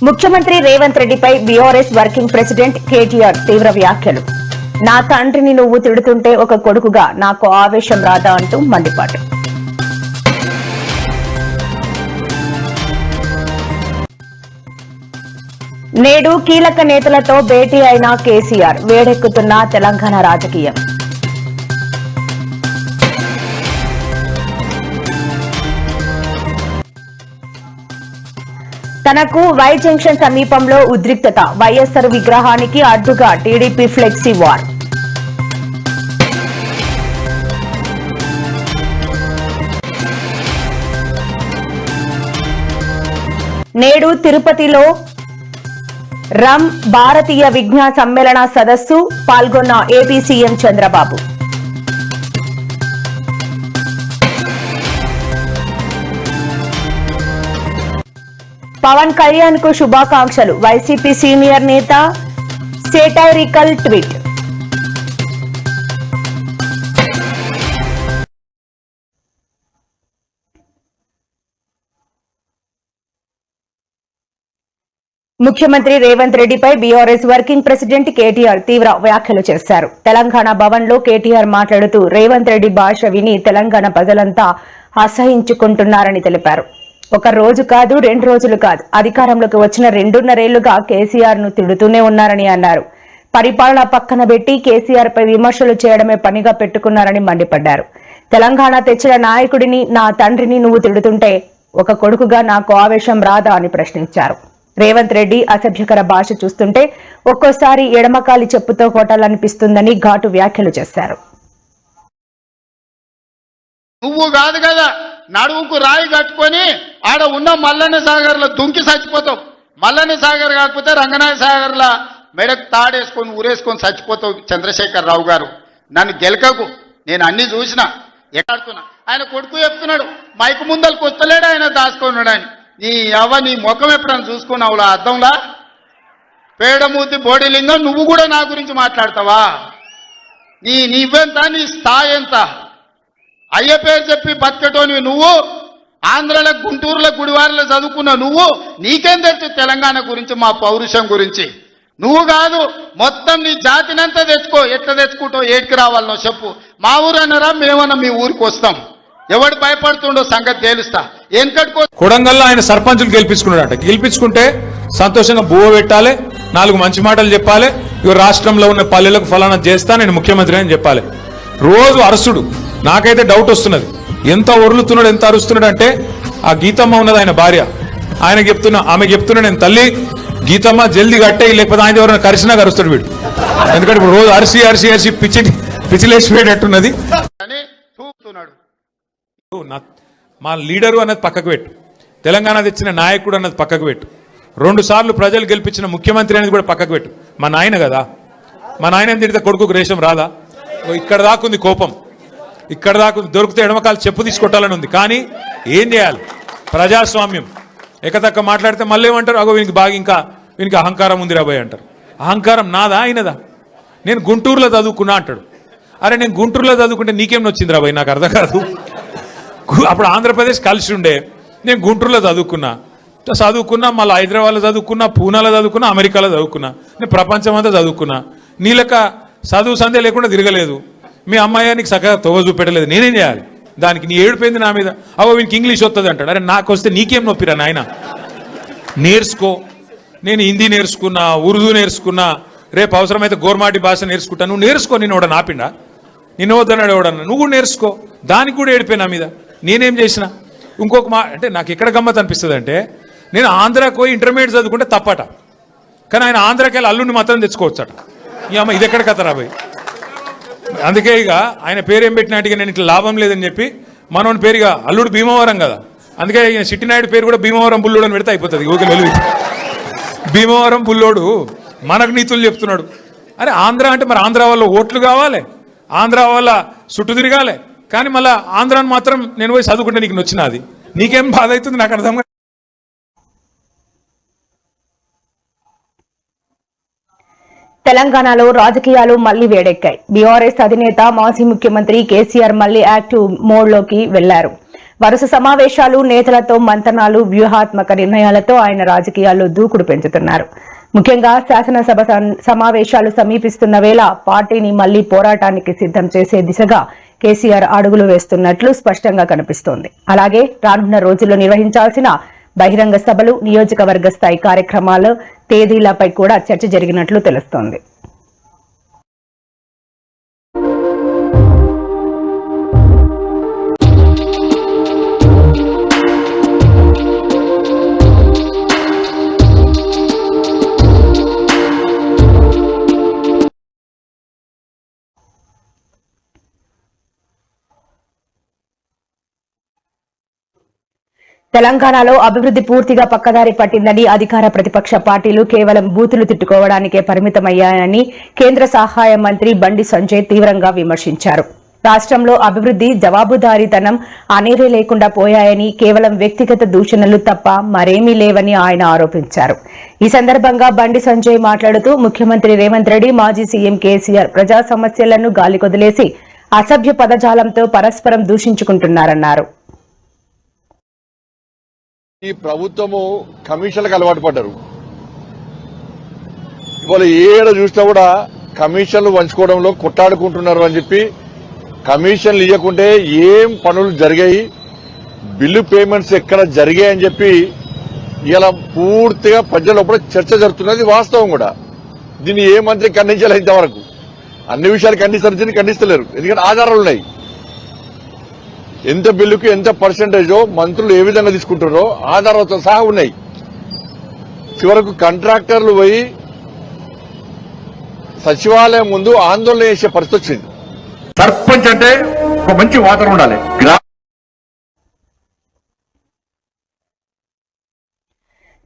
ముఖ్యమంత్రి రేవంత్ రెడ్డిపై BRS working president KTR తీవ్ర వ్యాఖ్యలు. నా తండ్రిని నువ్వు తిడుతుంటే ఒక కొడుకుగా నాకు ఆవేశం రాదా అంటూ మండిపాటు. నేడు కీలక నేతలతో భేటీ అయిన కేసీఆర్, వేడెక్కుతున్న తెలంగాణ రాజకీయం. తనకు వై జంక్షన్ సమీపంలో ఉద్రిక్తత, వైఎస్ఆర్ విగ్రహానికి అడ్డుగా టీడీపీ ఫ్లెక్సీ వార్. నేడు తిరుపతిలో రమ్ భారతీయ విజ్ఞాన సమ్మేళన సదస్సు పాల్గొన్న ఏపీ సీఎం చంద్రబాబు. పవన్ కళ్యాణ్ కు శుభాకాంక్షలు, వైసీపీ సీనియర్ నేత సేటైరికల్ ట్వీట్. ముఖ్యమంత్రి రేవంత్ రెడ్డిపై బీఆర్ఎస్ వర్కింగ్ ప్రెసిడెంట్ కేటీఆర్ తీవ్ర వ్యాఖ్యలు చేశారు. తెలంగాణ భవన్ లో కేటీఆర్ మాట్లాడుతూ రేవంత్ రెడ్డి భాష విని తెలంగాణ ప్రజలంతా అసహించుకుంటున్నారని తెలిపారు. ఒక రోజు కాదు, 2 రోజులు కాదు, అధికారంలోకి వచ్చిన 2.5 ఏళ్లుగా కేసీఆర్ ను తిడుతూనే ఉన్నారని అన్నారు. పరిపాలన పక్కన పెట్టి కేసీఆర్ పై విమర్శలు చేయడమే పనిగా పెట్టుకున్నారని మండిపడ్డారు. తెలంగాణ తెచ్చిన నాయకుడిని, నా తండ్రిని నువ్వు తిడుతుంటే ఒక కొడుకుగా నాకు ఆవేశం రాదా అని ప్రశ్నించారు. రేవంత్ రెడ్డి అసభ్యకర భాష చూస్తుంటే ఒక్కోసారి ఎడమకాలి చెప్పుతో కొట్టాలనిపిస్తుందని ఘాటు వ్యాఖ్యలు చేశారు. నువ్వు కాదు కదా నడువుకు రాయి కట్టుకొని ఆడ ఉన్న మల్లన్న సాగర్ లో దుంకి చచ్చిపోతావు. మల్లన్న సాగర్ కాకపోతే రంగనాథ సాగర్ లా మెడకు తాడేసుకొని ఊరేసుకొని చచ్చిపోతావు. చంద్రశేఖర్ రావు గారు, నన్ను గెలకకు, నేను అన్ని చూసినా ఎక్కడుతున్నా. ఆయన కొడుకు చెప్తున్నాడు మైకు ముందలకు వస్తలేడు, ఆయన దాచుకున్నాడు. ఆయన నీ ముఖం ఎప్పుడైనా చూసుకున్నావులా అద్దంలా? పేడమూతి బోడిలింగం, నువ్వు కూడా నా గురించి మాట్లాడతావా? నీవెంత, నీ స్థాయి ఎంత? అయ్య పేరు చెప్పి బతకటోనివి నువ్వు, ఆంధ్రలో గుంటూరులో గుడివారిలో చదువుకున్న నువ్వు, నీకేం తెలుసు తెలంగాణ గురించి, మా పౌరుషం గురించి? నువ్వు కాదు, మొత్తం నీ జాతినంతా తెచ్చుకో. ఎట్లా తెచ్చుకుంటావు, ఏటికి రావాలనో చెప్పు. మా ఊరు అన్నారా, మేమన్నా మీ ఊరికి వస్తాం. ఎవడు భయపడుతుండో సంగతి తేలుస్తా. వెనకట్టుకో. కొడంగల్లో ఆయన సర్పంచులు గెలిపించుకున్నాడట. గెలిపించుకుంటే సంతోషంగా బువ్వ పెట్టాలి, 4 మంచి మాటలు చెప్పాలి. ఇవి రాష్ట్రంలో ఉన్న పల్లెలకు ఫలానా చేస్తా, నేను ముఖ్యమంత్రి అని చెప్పాలి. రోజు అరుసుడు. నాకైతే డౌట్ వస్తున్నది, ఎంత ఒరులుతున్నాడు, ఎంత అరుస్తున్నాడు అంటే ఆ గీతమ్మ ఉన్నది ఆయన భార్య, ఆమె చెప్తున్నా నేను తల్లి గీతమ్మ జల్దీ కట్టేయి, లేకపోతే ఆయన ఎవరైనా కరిసినా కరుస్తాడు వీడు. ఎందుకంటే ఇప్పుడు రోజు అరిసి అరిసి అరిసి పిచ్చిలేసిపోయేటట్టున్నది. మా లీడరు అన్నది పక్కకు పెట్టు, తెలంగాణ తెచ్చిన నాయకుడు అన్నది పక్కకు పెట్టు, 2 సార్లు ప్రజలు గెలిపించిన ముఖ్యమంత్రి అనేది కూడా పక్కకు పెట్టు. మా నాయన కదా, మా నాయన తిడితే కొడుకు రేషం రాదా? ఇక్కడ దాకుంది కోపం, ఇక్కడ దాకా దొరికితే ఎడమకాలు చెప్పు తీసుకొట్టాలని ఉంది. కానీ ఏం చేయాలి? ప్రజాస్వామ్యం. ఎకతక్క మాట్లాడితే మళ్ళీ ఏమంటారు, అగో వీనికి బాగా ఇంకా వీనికి అహంకారం ఉంది రాబోయ్ అంటారు. అహంకారం నాదా ఆయనదా? నేను గుంటూరులో చదువుకున్నా అంటాడు. అరే నేను గుంటూరులో చదువుకుంటే నీకేం వచ్చింది రాబోయ్, నాకు అర్థం కాదు. అప్పుడు ఆంధ్రప్రదేశ్ కలిసి ఉండే, నేను గుంటూరులో చదువుకున్నా, మళ్ళీ హైదరాబాద్లో చదువుకున్నా, పూనాలో చదువుకున్నా, అమెరికాలో చదువుకున్నా, నేను ప్రపంచం అంతా చదువుకున్నా. నీలక చదువు సందే లేకుండా తిరగలేదు. మీ అమ్మాయి నీకు చక్కగా తోవ చూపెట్టలేదు, నేనేం చేయాలి? దానికి నీ ఏడిపోయింది నా మీద. అవో వీనికి ఇంగ్లీష్ వస్తుంది అంటాడు. అరే నాకు వస్తే నీకేం నొప్పిరా నాయన? నేర్చుకో. నేను హిందీ నేర్చుకున్నా, ఉర్దూ నేర్చుకున్నా, రేపు అవసరమైతే గోర్మాటి భాష నేర్చుకుంటా. నువ్వు నేర్చుకో. నేను ఎవడ నాపిండా? నిన్ను వద్దన్నాడు ఎవడన్నా? నువ్వు కూడా నేర్చుకో. దానికి కూడా ఏడిపోయి నా మీద. నేనేం చేసిన? ఇంకొక అంటే నాకు ఎక్కడ గమ్మత్ అనిపిస్తుంది అంటే, నేను ఆంధ్రాకి పోయి ఇంటర్మీడియట్ చదువుకుంటే తప్పట, కానీ ఆయన ఆంధ్రాకి వెళ్ళి అల్లుడిని మాత్రం తెచ్చుకోవచ్చట. ఈ అమ్మ ఇది ఎక్కడ కథ రాబోయ్? అందుకే ఇక ఆయన పేరు ఏం పెట్టినట్టుగా నేను ఇట్లా లాభం లేదని చెప్పి మనోని పేరుగా అల్లుడు భీమవరం కదా, అందుకే ఈయన చిట్టినాయుడు పేరు కూడా భీమవరం బుల్లోడు అని పెడితే అయిపోతుంది. ఓకే వెలుగు భీమవరం బుల్లోడు మనకు నీతులు చెప్తున్నాడు. అరే ఆంధ్ర అంటే మరి ఆంధ్ర వల్ల ఓట్లు కావాలి, ఆంధ్ర వల్ల చుట్టూ తిరగాలి, కానీ మళ్ళీ ఆంధ్రాని మాత్రం నేను పోయి చదువుకుంటే నీకు నచ్చినది. నీకేం బాధ అవుతుంది నాకు అర్థం కాదు. తెలంగాణలో రాజకీయాలు మళ్లీ వేడెక్కాయి. బీఆర్ఎస్ అధినేత మాజీ ముఖ్యమంత్రి కేసీఆర్ మళ్లీ యాక్టివ్ మోడ్ లోకి వెళ్లారు. వరుస సమావేశాలు, నేతలతో మంతనాలు, వ్యూహాత్మక నిర్ణయాలతో ఆయన రాజకీయాల్లో దూకుడు పెంచుతున్నారు. ముఖ్యంగా శాసనసభ సమావేశాలు సమీపిస్తున్న వేళ పార్టీని మళ్లీ పోరాటానికి సిద్ధం చేసే దిశగా కేసీఆర్ అడుగులు వేస్తున్నట్లు స్పష్టంగా కనిపిస్తోంది. అలాగే రానున్న రోజుల్లో నిర్వహించాల్సిన బహిరంగ సభలు, నియోజకవర్గ స్థాయి కార్యక్రమాల తేదీలపై కూడా చర్చ జరిగినట్లు తెలుస్తోంది. తెలంగాణలో అభివృద్ధి పూర్తిగా పక్కదారి పట్టిందని, అధికార ప్రతిపక్ష పార్టీలు కేవలం బూతులు తిట్టుకోవడానికే పరిమితమయ్యాయని కేంద్ర సహాయ మంత్రి బండి సంజయ్ తీవ్రంగా విమర్శించారు. రాష్ట్రంలో అభివృద్ధి, జవాబుదారీతనం అనేవే లేకుండా పోయాయని, కేవలం వ్యక్తిగత దూషణలు తప్ప మరేమీ లేవని ఆయన ఆరోపించారు. ఈ సందర్భంగా బండి సంజయ్ మాట్లాడుతూ ముఖ్యమంత్రి రేవంత్ రెడ్డి, మాజీ సీఎం కేసీఆర్ ప్రజా సమస్యలను గాలికొదిలేసి అసభ్య పదజాలంతో పరస్పరం దూషించుకుంటున్నారన్నారు. ఈ ప్రభుత్వము కమిషన్లకు అలవాటు పడ్డారు. ఇవాళ ఏడ చూసినా కూడా కమిషన్లు పంచుకోవడంలో కొట్టాడుకుంటున్నారు అని చెప్పి, కమిషన్లు ఇవ్వకుంటే ఏం పనులు జరిగాయి, బిల్లు పేమెంట్స్ ఎక్కడ జరిగాయని చెప్పి ఇలా పూర్తిగా ప్రజల లోపల చర్చ జరుగుతున్నది వాస్తవం కూడా. దీన్ని ఏ మంత్రి ఖండించాలి? ఇంతవరకు అన్ని విషయాలు ఖండిస్తారు, ఖండిస్తలేరు. ఎందుకంటే ఆధారాలు ఉన్నాయి. ఎంత బిల్లుకు ఎంత పర్సెంటేజో మంత్రులు ఏ విధంగా తీసుకుంటారో ఆధారాలతో సహా ఉన్నాయి. చివరకు కాంట్రాక్టర్లు పోయి సచివాలయం ముందు ఆందోళన చేసే పరిస్థితి వచ్చింది. సర్పంచ్ అంటే ఒక మంచి వాతావరణం ఉండాలి.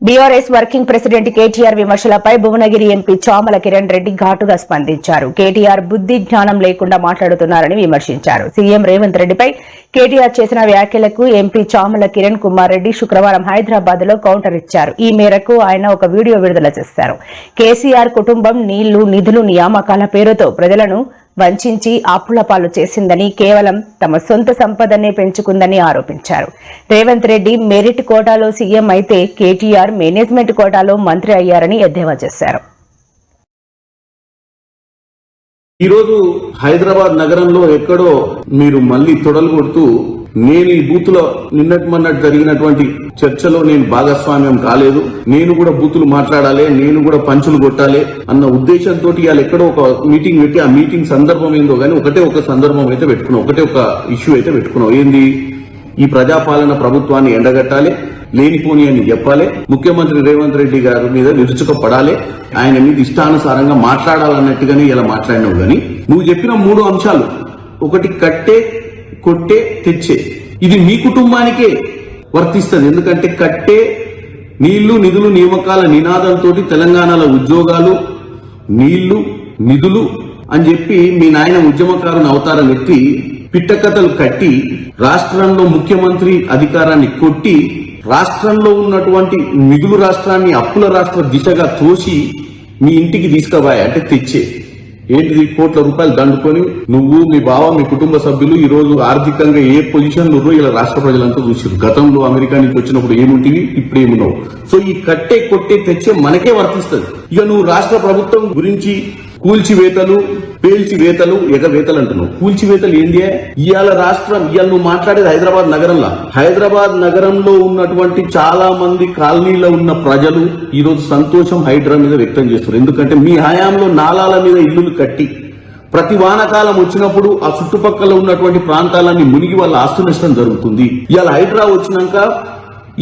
బీఆర్ఎస్ వర్కింగ్ ప్రెసిడెంట్ కేటీఆర్ విమర్శలపై భువనగిరి ఎంపీ చామల కిరణ్ రెడ్డి ఘాటుగా స్పందించారు. కేటీఆర్ బుద్ధి జ్ఞానం లేకుండా మాట్లాడుతున్నారని విమర్శించారు. సీఎం రేవంత్ రెడ్డిపై కేటీఆర్ చేసిన వ్యాఖ్యలకు ఎంపీ చామల కిరణ్ కుమార్ రెడ్డి శుక్రవారం హైదరాబాద్ లో కౌంటర్ ఇచ్చారు. ఈ మేరకు ఆయన ఒక వీడియో విడుదల చేశారు. కేసీఆర్ కుటుంబం నీళ్లు, నిధులు, నియామకాల పేరుతో ప్రజలను వంచి అప్పుల పాలు చేసిందని, కేవలం తమ సొంత సంపదనే పెంచుకుందని ఆరోపించారు. రేవంత్ రెడ్డి మెరిట్ కోటాలో సీఎం అయితే కేటీఆర్ మేనేజ్మెంట్ కోటాలో మంత్రి అయ్యారని ఎద్దేవా చేశారు. ఈరోజు హైదరాబాద్ నగరంలో ఎక్కడో మీరు మళ్లీ తొడలు కొడుతూ, నేను ఈ బూతులో నిన్నటి మొన్నటి జరిగినటువంటి చర్చలో నేను భాగస్వామ్యం కాలేదు, నేను కూడా బూతులు మాట్లాడాలి, నేను కూడా పంచులు కొట్టాలి అన్న ఉద్దేశంతో ఇవాళ ఎక్కడో ఒక మీటింగ్ పెట్టి, ఆ మీటింగ్ సందర్భం ఏందో గానీ ఒకటే ఒక సందర్భం అయితే పెట్టుకున్నాం, ఒకటే ఒక ఇష్యూ అయితే పెట్టుకున్నాం. ఏంది? ఈ ప్రజాపాలన ప్రభుత్వాన్ని ఎండగట్టాలి, లేనిపోని అని చెప్పాలి, ముఖ్యమంత్రి రేవంత్ రెడ్డి గారి మీద విరుచుకపడాలి, ఆయన మీద ఇష్టానుసారంగా మాట్లాడాలన్నట్టుగానే ఇలా మాట్లాడినావు. గాని నువ్వు చెప్పిన 3 అంశాలు, ఒకటి కట్టే, కొట్టే, తెచ్చే, ఇది మీ కుటుంబానికే వర్తిస్తుంది. ఎందుకంటే కట్టే, నీళ్లు, నిధులు, నియామకాల నినాదంతో తెలంగాణలో ఉద్యోగాలు, నీళ్లు, నిధులు అని చెప్పి మీ నాయన ఉద్యమకారుని అవతారం ఎత్తి పిట్టకథలు కట్టి రాష్ట్రంలో ముఖ్యమంత్రి అధికారాన్ని కొట్టి రాష్ట్రంలో ఉన్నటువంటి మిగులు రాష్ట్రాన్ని అప్పుల రాష్ట్ర దిశగా తోసి మీ ఇంటికి తీసుకుపోయా. అంటే తెచ్చే ఏంటిది? కోట్ల రూపాయలు దండుకొని నువ్వు, మీ బావ, మీ కుటుంబ సభ్యులు ఈ రోజు ఆర్థికంగా ఏ పొజిషన్ లో ఇలా రాష్ట్ర ప్రజలంతా చూసారు. గతంలో అమెరికా నుంచి వచ్చినప్పుడు ఏముంటివి, ఇప్పుడు ఏమున్నావు. సో ఈ కట్టే, కొట్టే, తెచ్చే మనకే వర్తిస్తుంది. ఇక నువ్వు రాష్ట్ర ప్రభుత్వం గురించి కూల్చివేతలు, పేల్చివేతలు, ఎగవేతలు అంటున్నావు. కూల్చివేతలు ఏంటి? ఇవాళ రాష్ట్రం, ఇవాళ నువ్వు మాట్లాడేది హైదరాబాద్ నగరంలో. హైదరాబాద్ నగరంలో ఉన్నటువంటి చాలా మంది కాలనీలో ఉన్న ప్రజలు ఈ రోజు సంతోషం హైడ్రా మీద వ్యక్తం చేస్తున్నారు. ఎందుకంటే మీ హయాంలో నాలాల మీద ఇల్లులు కట్టి ప్రతి వానకాలం వచ్చినప్పుడు ఆ చుట్టుపక్కల ఉన్నటువంటి ప్రాంతాలన్నీ మునిగి వాళ్ళ ఆస్తు నష్టం జరుగుతుంది. ఇవాళ హైడ్రా వచ్చినాక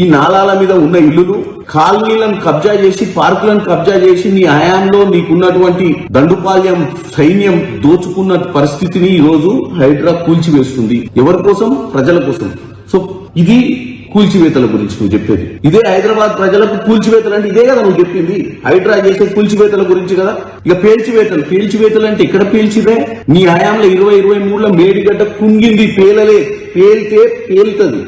ఈ నాలాల మీద ఉన్న ఇల్లులు, కాలనీలను కబ్జా చేసి, పార్కులను కబ్జా చేసి నీ హయాంలో నీకున్నటువంటి దండుపాల్యం సైన్యం దోచుకున్న పరిస్థితిని ఈ రోజు హైడ్రా కూల్చివేస్తుంది. ఎవరి కోసం? ప్రజల కోసం. సో ఇది కూల్చివేతల గురించి నువ్వు చెప్పేది. ఇదే హైదరాబాద్ ప్రజలకు కూల్చివేతలు అంటే ఇదే కదా నువ్వు చెప్పింది. హైడ్రా చేసే కూల్చివేతల గురించి కదా. ఇక పేల్చివేతలు అంటే ఎక్కడ పేల్చిదే? నీ హయాంలో 2023లో మేడిగడ్డ కుంగింది, పేలలే. పేలితే పేలుతుంది.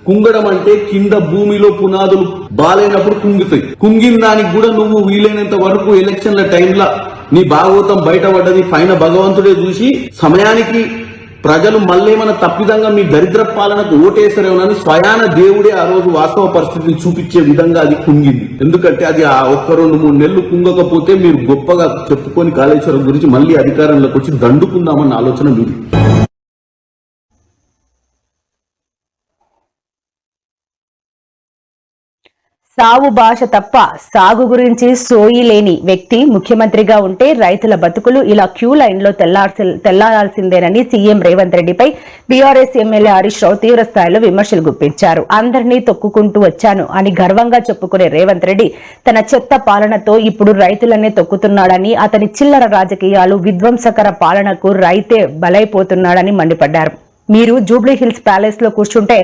కుంగడం అంటే కింద భూమిలో పునాదులు బాలైనప్పుడు కుంగుతాయి. కుంగిన దానికి కూడా నువ్వు వీలైనంత వరకు ఎలక్షన్ల టైంలో నీ భాగవతం బయటపడ్డది పైన భగవంతుడే చూసి సమయానికి ప్రజలు మళ్ళీ మన తప్పిదంగా మీ దరిద్ర పాలనకు ఓటేస్తారేమోనని స్వయాన దేవుడే ఆ రోజు వాస్తవ పరిస్థితిని చూపించే విధంగా అది కుంగింది. ఎందుకంటే అది ఆ 1-2-3 నెలలు కుంగకపోతే మీరు గొప్పగా చెప్పుకొని కాళేశ్వరం గురించి మళ్ళీ అధికారంలోకి వచ్చి దండుకుందామన్న ఆలోచన మీది. సాగు భాష తప్ప సాగు గురించి సోయి లేని వ్యక్తి ముఖ్యమంత్రిగా ఉంటే రైతుల బతుకులు ఇలా క్యూ లైన్ లో తెల్లారాల్సిందేనని సీఎం రేవంత్ రెడ్డిపై బీఆర్ఎస్ ఎమ్మెల్యే హరీష్ రావు తీవ్ర స్థాయిలో విమర్శలు గుప్పించారు. అందరినీ తొక్కుకుంటూ వచ్చాను అని గర్వంగా చెప్పుకునే రేవంత్ రెడ్డి తన చెత్త పాలనతో ఇప్పుడు రైతులనే తొక్కుతున్నాడని, అతని చిల్లర రాజకీయాలు విధ్వంసకర పాలనకు రైతే బలైపోతున్నాడని మండిపడ్డారు. మీరు జూబ్లీ హిల్స్ ప్యాలెస్ లో కూర్చుంటే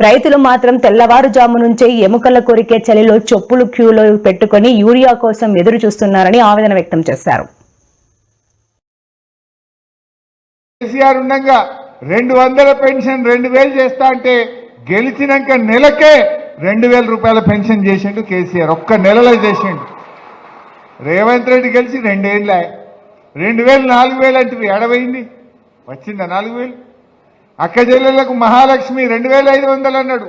రైతులు మాత్రం తెల్లవారుజాము నుంచే ఎముకల కొరికే చలిలో చెప్పులు క్యూలో పెట్టుకుని యూరియా కోసం ఎదురు చూస్తున్నారని ఆవేదన వ్యక్తం చేశారు. కేసీఆర్ ఉండగా 200 పెన్షన్ 2000 చేస్తా అంటే గెలిచినాక నెలకే 2000 రూపాయల పెన్షన్ చేసిండు కేసీఆర్. ఒక్క నెలలో చేసిండు. రేవంత్ రెడ్డి గెలిచి 2 ఏళ్ళ 2000 4000 అంటే ఎడవైంది వచ్చిందా 4000? అక్క చెల్లెళ్లకు మహాలక్ష్మి 2500 అన్నాడు.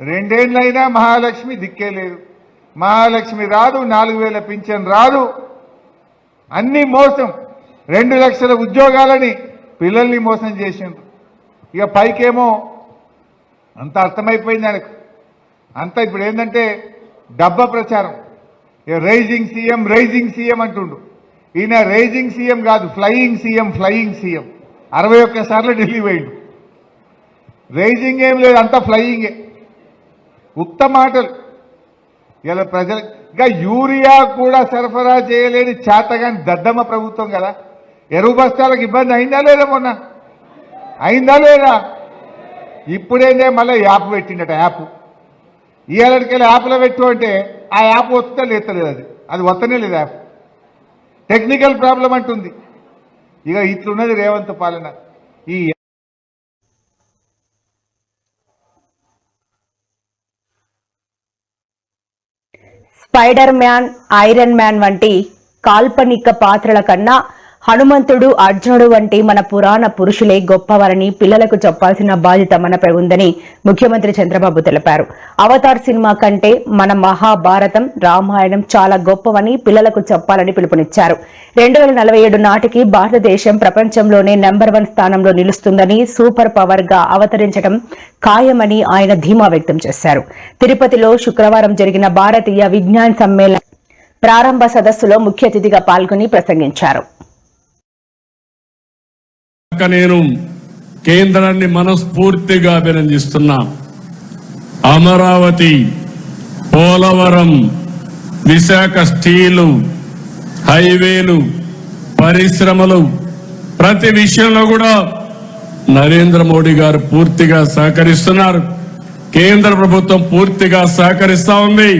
2 ఏళ్ళైనా మహాలక్ష్మి దిక్కే లేదు. మహాలక్ష్మి రాదు, 4000 పింఛన్ రాదు. అన్ని మోసం. 2 లక్షల ఉద్యోగాలని పిల్లల్ని మోసం చేసిండ్రు. ఇక పైకేమో అంత అర్థమైపోయింది ఆయనకు. అంతా ఇప్పుడు ఏంటంటే డబ్బా ప్రచారం. ఇక రైజింగ్ సీఎం అంటుండు. ఈయన రైజింగ్ సీఎం కాదు, ఫ్లయింగ్ సీఎం 61 సార్లు ఢిల్లీ పోయిండు. రైజింగ్ ఏం లేదు, అంతా ఫ్లయింగే. ఉత్త మాటలు. ఇలా ప్రజలుగా యూరియా కూడా సరఫరా చేయలేని చేతగాని దద్దమ్మ ప్రభుత్వం కదా. ఎరువు బస్తాలకు ఇబ్బంది అయిందా లేదా? మొన్న అయిందా లేదా? ఇప్పుడేందే మళ్ళీ యాప్ పెట్టిండట. యాప్ ఇవాళకెళ్ళి యాప్లో పెట్టు అంటే ఆ యాప్ వస్తుందా లేతలేదు. అది వస్తనే లేదు. యాప్ టెక్నికల్ ప్రాబ్లం అంటుంది. ఇక ఇట్లున్నది రేవంత్ పాలన. ఈ స్పైడర్ మ్యాన్, ఐరన్ మ్యాన్ వంటి కాల్పనిక పాత్రల కన్నా హనుమంతుడు, అర్జునుడు వంటి మన పురాణ పురుషులే గొప్పవారని పిల్లలకు చెప్పాల్సిన బాధ్యత మనపై ఉందని ముఖ్యమంత్రి చంద్రబాబు తెలిపారు. అవతార్ సినిమా కంటే మన మహాభారతం, రామాయణం చాలా గొప్పవని పిల్లలకు చెప్పాలని పిలుపునిచ్చారు. 2047 నాటికి భారతదేశం ప్రపంచంలోనే నంబర్ 1 స్థానంలో నిలుస్తుందని, సూపర్ పవర్ గా అవతరించడం ఖాయమని ఆయన ధీమా వ్యక్తం చేశారు. తిరుపతిలో శుక్రవారం జరిగిన భారతీయ విజ్ఞాన్ సమ్మేళన ప్రారంభ సదస్సులో ముఖ్య అతిథిగా పాల్గొని ప్రసంగించారు. నేను కేంద్రాన్ని మనస్ఫూర్తిగా అభినందిస్తున్నా. అమరావతి, పోలవరం, విశాఖ స్టీలు, హైవేలు, పరిశ్రమలు ప్రతి విషయంలో కూడా నరేంద్ర మోడీ గారు పూర్తిగా సహకరిస్తున్నారు. కేంద్ర ప్రభుత్వం పూర్తిగా సహకరిస్తా ఉంది.